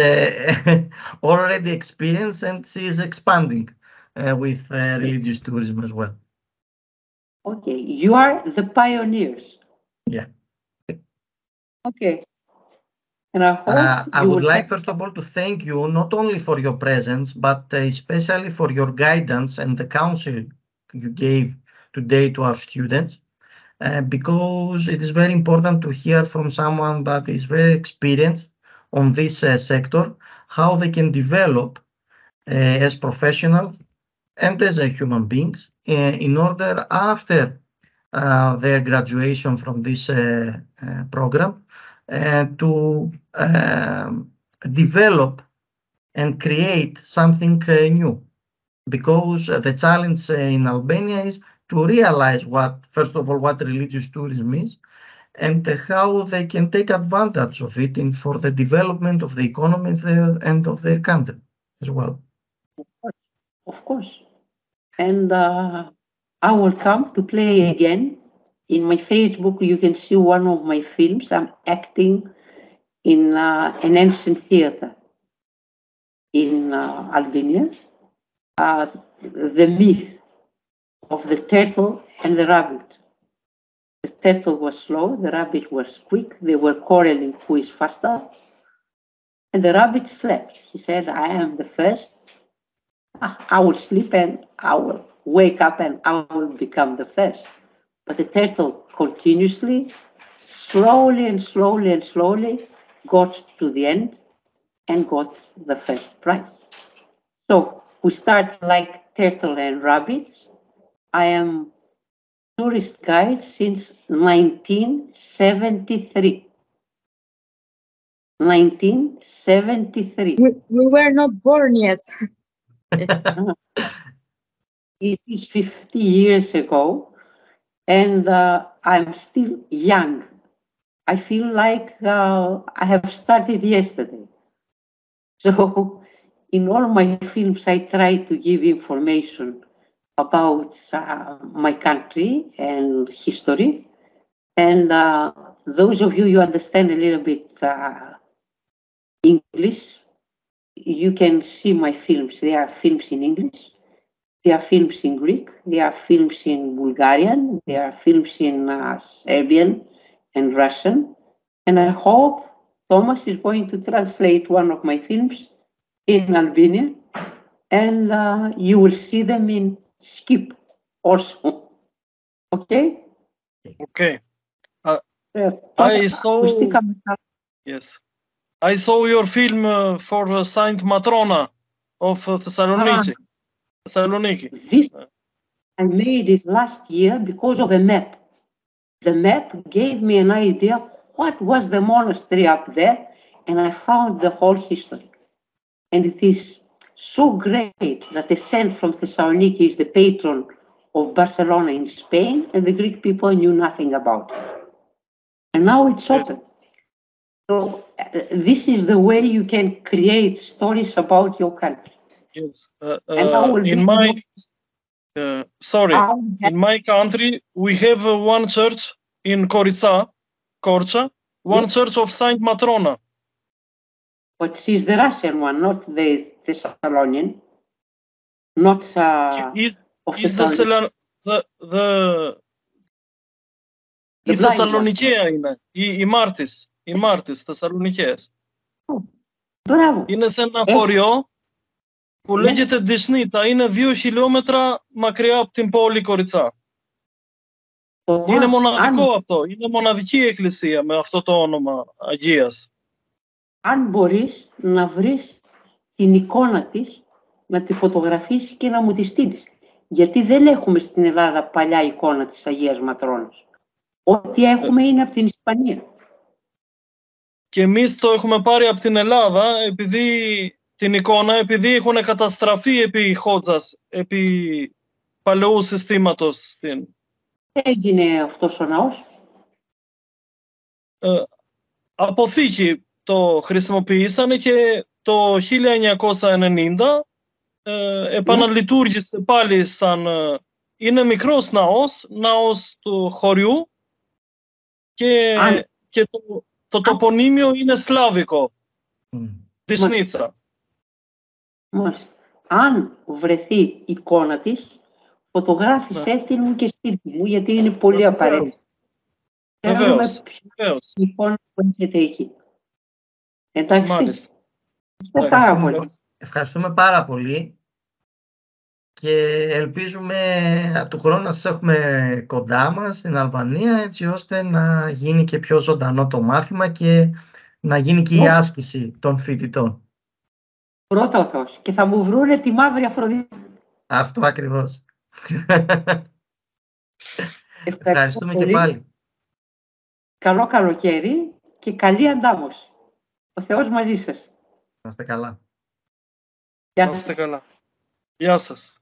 already experienced, and she's expanding with religious tourism as well. Okay, you are the pioneers. Yeah. Okay. And I hope I would like, first of all, to thank you not only for your presence, but especially for your guidance and the counsel you gave today to our students, because it is very important to hear from someone that is very experienced on this sector, how they can develop as professionals and as human beings in order, after their graduation from this program, to develop and create something new. Because the challenge in Albania is to realize first of all, what religious tourism is, and how they can take advantage of it for the development of the economy and of their country as well. Of course. And I will come to play again. In my Facebook, you can see one of my films. I'm acting in an ancient theater in Albania. The myth of the turtle and the rabbit. The turtle was slow, the rabbit was quick. They were quarreling who is faster. And the rabbit slept. He said, I am the first. I will sleep and I will wake up and I will become the first. But the turtle continuously slowly and slowly and slowly got to the end and got the first prize. So we start like turtle and rabbits. I am tourist guide since 1973. 1973. We were not born yet. It is 50 years ago, and I'm still young. I feel like I have started yesterday. So in all my films, I try to give information about my country and history. And those of you who understand a little bit English, you can see my films. There are films in English. There are films in Greek. There are films in Bulgarian. There are films in Serbian and Russian. And I hope Thomas is going to translate one of my films in Albanian. And you will see them in Skip also. Okay? Okay. Yes. I saw your film for Saint Matrona of Thessaloniki. This, I made it last year because of a map. The map gave me an idea what was the monastery up there, and I found the whole history. And it is so great that the saint from Thessaloniki is the patron of Barcelona in Spain, and the Greek people knew nothing about it. And now it's open. So this is the way you can create stories about your country. Yes. In my country, we have one church in Korça, one church of Saint Matrona. But she's the Russian one, not the Thessalonian. Not of Thessaloniki. Η Θεσσαλονικαία είναι, οι Μάρτης Θεσσαλονικαίες. Είναι σε ένα χωριό που λέγεται Δυσνίτα, είναι 2 χιλιόμετρα μακριά από την πόλη Κοριτσά. Είναι μοναδικό αυτό, είναι μοναδική εκκλησία με αυτό το όνομα Αγίας. Αν μπορείς να βρεις την εικόνα της, να τη φωτογραφίσεις και να μου τη στείλεις. Γιατί δεν έχουμε στην Ελλάδα παλιά εικόνα της Αγίας Ματρώνας. Ό,τι έχουμε είναι από την Ισπανία. Και εμείς το έχουμε πάρει από την Ελλάδα, την εικόνα, επειδή έχουν καταστραφεί επί Χότζας, επί παλαιού συστήματος. Έγινε αυτός ο ναός? Αποθήκη το χρησιμοποιήσανε και το 1990 επαναλειτουργήσε πάλι σαν... Είναι μικρός ναός του χωριού και το τοπονύμιο είναι σλάβικο, Δυσνίτσα. Αν βρεθεί εικόνα της, φωτογράφησέ την μου και στείλτε μου, γιατί είναι πολύ απαραίτητο. Βεβαίως. Η εικόνα που έχετε εκεί. Εντάξει. Μάλιστα. Ευχαριστούμε πάρα πολύ και ελπίζουμε του χρόνου να σας έχουμε κοντά μας στην Αλβανία, έτσι ώστε να γίνει και πιο ζωντανό το μάθημα και να γίνει και η άσκηση των φοιτητών. Πρώτα ο Θεός. Και θα μου βρούνε τη μαύρη Αφροδίτη. Αυτό ακριβώς. Ευχαριστούμε πολύ. Και πάλι. Καλό καλοκαίρι και καλή αντάμωση. Ο Θεός μαζί σας. Να είστε καλά. Να είστε καλά. Γεια σας.